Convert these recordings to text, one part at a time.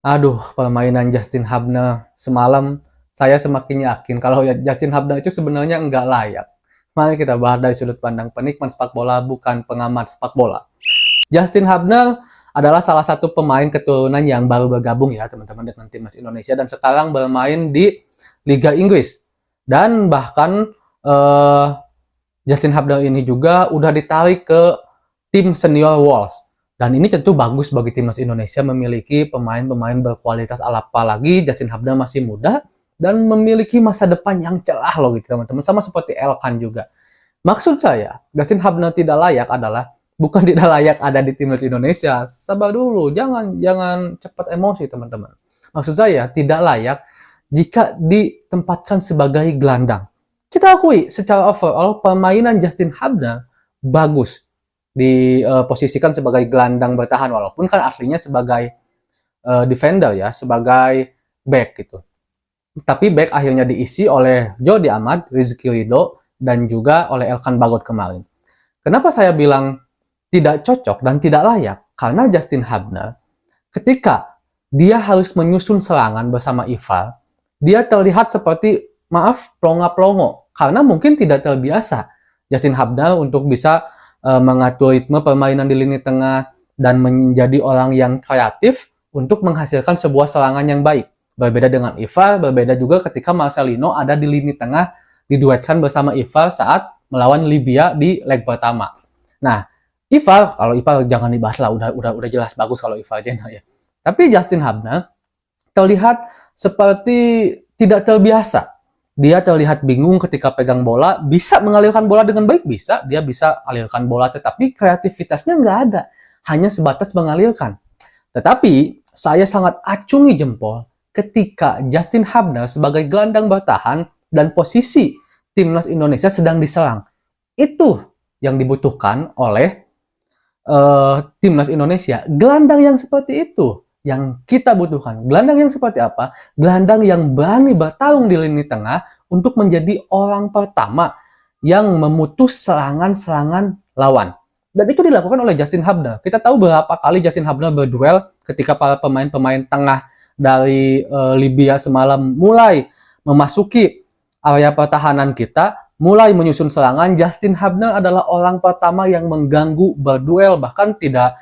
Aduh, permainan Justin Hubner semalam, saya semakin yakin kalau ya Justin Hubner itu sebenarnya nggak layak. Mari kita bahas dari sudut pandang penikmat sepak bola, bukan pengamat sepak bola. Justin Hubner adalah salah satu pemain keturunan yang baru bergabung ya teman-teman dengan timnas Indonesia dan sekarang bermain di Liga Inggris. Dan bahkan eh, Justin Hubner ini juga udah ditarik ke tim senior Wolves. Dan ini tentu bagus bagi timnas Indonesia memiliki pemain-pemain berkualitas, apalagi Justin Hubner masih muda dan memiliki masa depan yang cerah loh gitu teman-teman. Sama seperti Elkan juga. Maksud saya, Justin Hubner tidak layak adalah bukan tidak layak ada di timnas Indonesia. Sabar dulu, jangan jangan cepat emosi teman-teman. Maksud saya tidak layak jika ditempatkan sebagai gelandang. Kita akui secara overall permainan Justin Hubner bagus diposisikan sebagai gelandang bertahan walaupun kan aslinya sebagai defender ya, sebagai back gitu. Tapi back akhirnya diisi oleh Jordi Amat, Rizky Ridho, dan juga oleh Elkan Bagot kemarin. Kenapa saya bilang tidak cocok dan tidak layak? Karena Justin Hubner, ketika dia harus menyusun serangan bersama Ivar, dia terlihat seperti, maaf, plonga-plongo. Karena mungkin tidak terbiasa Justin Hubner untuk bisa mengatur ritme permainan di lini tengah dan menjadi orang yang kreatif untuk menghasilkan sebuah serangan yang baik. Berbeda dengan Ivar, berbeda juga ketika Marcelino ada di lini tengah diduetkan bersama Ivar saat melawan Libya di leg pertama. Nah, Ivar, kalau Ivar jangan dibahas lah, udah jelas bagus kalau Ivar Jenner ya. Tapi Justin Hubner terlihat seperti tidak terbiasa. Dia terlihat bingung ketika pegang bola, bisa mengalirkan bola dengan baik, bisa. Dia bisa alirkan bola, tetapi kreativitasnya nggak ada. Hanya sebatas mengalirkan. Tetapi, saya sangat acungi jempol ketika Justin Hubner sebagai gelandang bertahan dan posisi timnas Indonesia sedang diserang. Itu yang dibutuhkan oleh timnas Indonesia. Gelandang yang seperti itu yang kita butuhkan. Gelandang yang seperti apa? Gelandang yang berani bertarung di lini tengah untuk menjadi orang pertama yang memutus serangan-serangan lawan. Dan itu dilakukan oleh Justin Hubner. Kita tahu berapa kali Justin Hubner berduel ketika para pemain-pemain tengah dari Libya semalam mulai memasuki area pertahanan kita, mulai menyusun serangan. Justin Hubner adalah orang pertama yang mengganggu berduel, bahkan tidak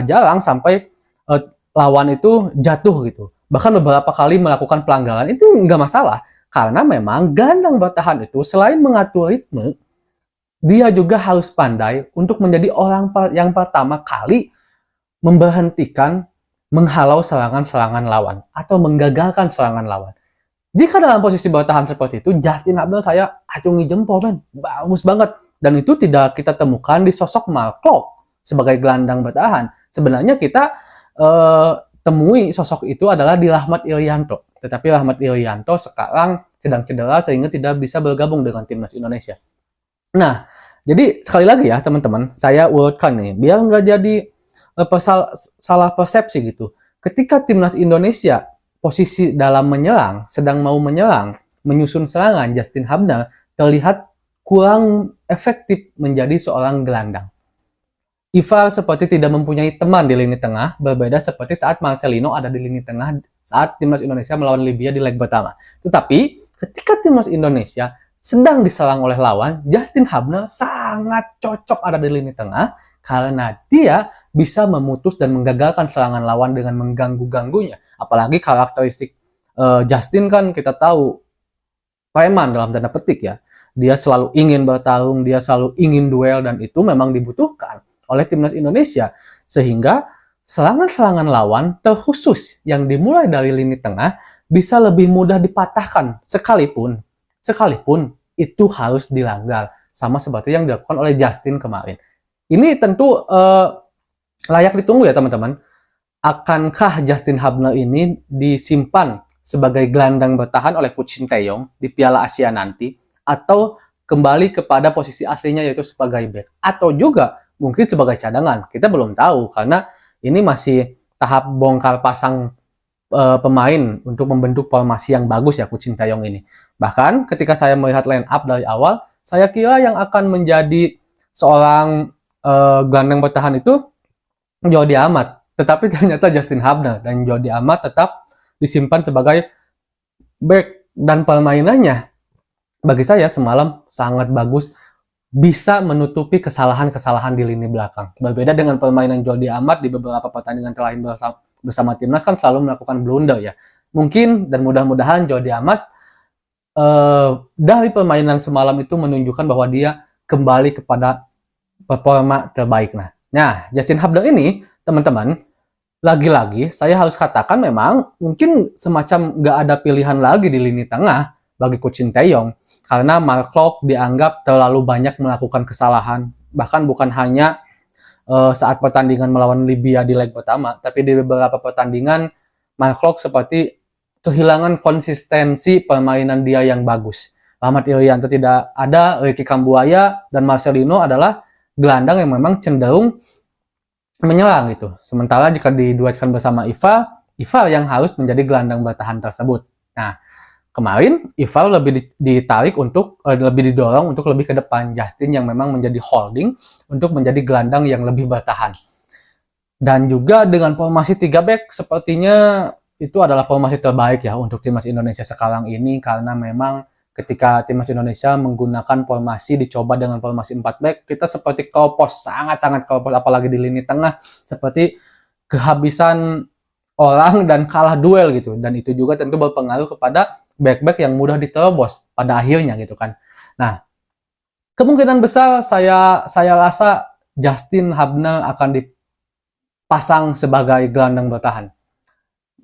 jarang sampai lawan itu jatuh gitu. Bahkan beberapa kali melakukan pelanggaran, itu nggak masalah. Karena memang gelandang bertahan itu selain mengatur ritme, dia juga harus pandai untuk menjadi orang yang pertama kali memberhentikan, menghalau serangan-serangan lawan atau menggagalkan serangan lawan. Jika dalam posisi bertahan seperti itu, Justin Hubner saya acungi jempol, men. Bagus banget. Dan itu tidak kita temukan di sosok Mark Klok sebagai gelandang bertahan. Sebenarnya kita temui sosok itu adalah di Rahmat Irianto. Tetapi Rahmat Irianto sekarang sedang cedera sehingga tidak bisa bergabung dengan timnas Indonesia. Nah, jadi sekali lagi ya teman-teman, saya urutkan nih, biar nggak jadi salah persepsi gitu. Ketika timnas Indonesia posisi dalam menyerang, sedang mau menyerang, menyusun serangan, Justin Hubner terlihat kurang efektif menjadi seorang gelandang. Ivar seperti tidak mempunyai teman di lini tengah, berbeda seperti saat Marcelino ada di lini tengah saat timnas Indonesia melawan Libya di leg pertama. Tetapi ketika timnas Indonesia sedang diserang oleh lawan, Justin Hubner sangat cocok ada di lini tengah karena dia bisa memutus dan menggagalkan serangan lawan dengan mengganggu-ganggunya. Apalagi karakteristik Justin kan kita tahu preman dalam tanda petik ya. Dia selalu ingin bertarung, dia selalu ingin duel, dan itu memang dibutuhkan oleh timnas Indonesia. Sehingga serangan-serangan lawan terkhusus yang dimulai dari lini tengah bisa lebih mudah dipatahkan sekalipun itu harus dilanggar. Sama seperti yang dilakukan oleh Justin kemarin. Ini tentu layak ditunggu ya teman-teman. Akankah Justin Hubner ini disimpan sebagai gelandang bertahan oleh Coach Sinteyong di Piala Asia nanti, atau kembali kepada posisi aslinya yaitu sebagai back, atau juga mungkin sebagai cadangan? Kita belum tahu karena ini masih tahap bongkar pasang pemain untuk membentuk formasi yang bagus ya Coach Sinteyong ini. Bahkan ketika saya melihat line up dari awal, saya kira yang akan menjadi seorang gelandang bertahan itu Jordi Amat. Tetapi ternyata Justin Hubner dan Jordi Amat tetap disimpan sebagai back, dan permainannya bagi saya semalam sangat bagus, bisa menutupi kesalahan-kesalahan di lini belakang. Berbeda dengan permainan Jordi Amat di beberapa pertandingan terakhir bersama timnas kan selalu melakukan blunder ya. Mungkin dan mudah-mudahan Jordi Amat dari permainan semalam itu menunjukkan bahwa dia kembali kepada performa terbaik. Nah, Justin Hubner ini, teman-teman, lagi-lagi saya harus katakan memang mungkin semacam nggak ada pilihan lagi di lini tengah bagi Coach Sinteyong, karena Mark Klok dianggap terlalu banyak melakukan kesalahan, bahkan bukan hanya saat pertandingan melawan Libya di leg pertama, tapi di beberapa pertandingan Mark Klok seperti kehilangan konsistensi permainan dia yang bagus. Rahmat Irianto tidak ada, Ricky Kambuaya dan Marcelino adalah gelandang yang memang cenderung menyerang gitu. Sementara jika diduetkan bersama Ivar yang harus menjadi gelandang bertahan tersebut. Nah, kemarin Ivar lebih ditarik untuk lebih didorong untuk lebih ke depan. Justin yang memang menjadi holding untuk menjadi gelandang yang lebih bertahan. Dan juga dengan formasi 3 back sepertinya itu adalah formasi terbaik ya untuk timnas Indonesia sekarang ini, karena memang ketika timnas Indonesia menggunakan formasi dicoba dengan formasi 4 back, kita seperti keropos, sangat-sangat keropos, apalagi di lini tengah seperti kehabisan orang dan kalah duel gitu. Dan itu juga tentu berpengaruh kepada back-back yang mudah diterobos pada akhirnya gitu kan. Nah, kemungkinan besar saya rasa Justin Hubner akan dipasang sebagai gelandang bertahan,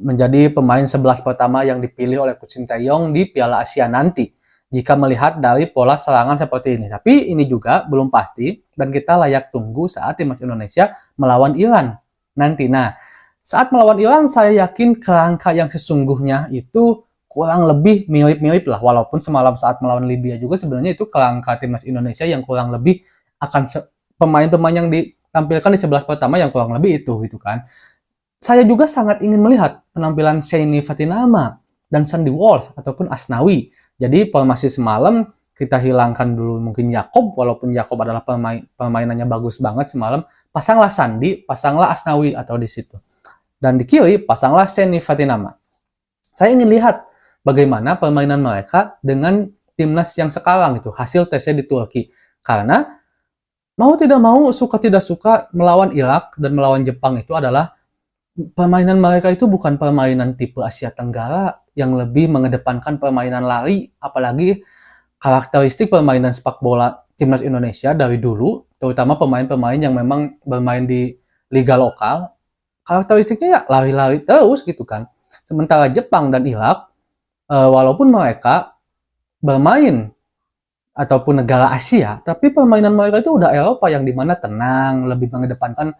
menjadi pemain 11 pertama yang dipilih oleh Coach Sinteyong di Piala Asia nanti, jika melihat dari pola serangan seperti ini. Tapi ini juga belum pasti, dan kita layak tunggu saat timnas Indonesia melawan Iran nanti. Nah, saat melawan Iran saya yakin kerangka yang sesungguhnya itu kurang lebih mirip-mirip lah, walaupun semalam saat melawan Libya juga sebenarnya itu kerangka timnas Indonesia yang kurang lebih akan pemain-pemain yang ditampilkan di 11 pertama yang kurang lebih itu gitu kan. Saya juga sangat ingin melihat penampilan Sheini Fatinama dan Sandy Walsh ataupun Asnawi. Jadi formasi semalam kita hilangkan dulu mungkin Yakob, walaupun Yakob adalah permainannya bagus banget semalam. Pasanglah Sandi, pasanglah Asnawi atau di situ. Dan di kiri pasanglah Sheini Fatinama. Saya ingin lihat bagaimana permainan mereka dengan timnas yang sekarang itu, hasil tesnya di Turki. Karena mau tidak mau, suka tidak suka, melawan Irak dan melawan Jepang itu adalah permainan mereka itu bukan permainan tipe Asia Tenggara yang lebih mengedepankan permainan lari, apalagi karakteristik permainan sepak bola timnas Indonesia dari dulu, terutama pemain-pemain yang memang bermain di liga lokal, karakteristiknya ya lari-lari terus gitu kan. Sementara Jepang dan Irak, walaupun mereka bermain ataupun negara Asia, tapi permainan mereka itu udah Eropa yang dimana tenang, lebih mengedepankan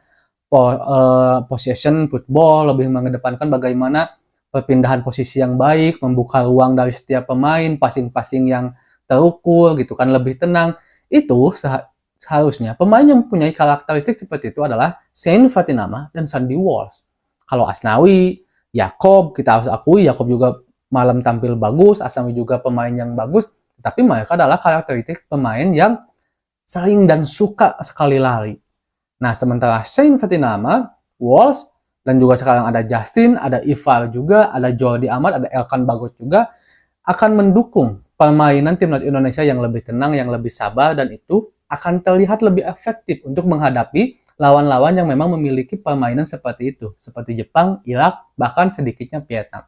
possession football, lebih mengedepankan bagaimana perpindahan posisi yang baik, membuka ruang dari setiap pemain, passing-passing yang terukur gitu kan, lebih tenang. Itu seharusnya pemain yang mempunyai karakteristik seperti itu adalah Sheini Fatinama dan Sandy Walsh. Kalau Asnawi, Yakob, kita harus akui Yakob juga malam tampil bagus, Asnawi juga pemain yang bagus, tapi mereka adalah karakteristik pemain yang sering dan suka sekali lari. Nah, sementara Sheini Fatinama, Walsh, dan juga sekarang ada Justin, ada Ivar juga, ada Jordi Amat, ada Elkan Bagot juga, akan mendukung permainan timnas Indonesia yang lebih tenang, yang lebih sabar, dan itu akan terlihat lebih efektif untuk menghadapi lawan-lawan yang memang memiliki permainan seperti itu, seperti Jepang, Irak, bahkan sedikitnya Vietnam.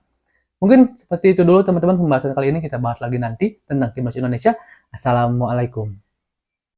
Mungkin seperti itu dulu teman-teman pembahasan kali ini, kita bahas lagi nanti tentang timnas Indonesia. Assalamualaikum.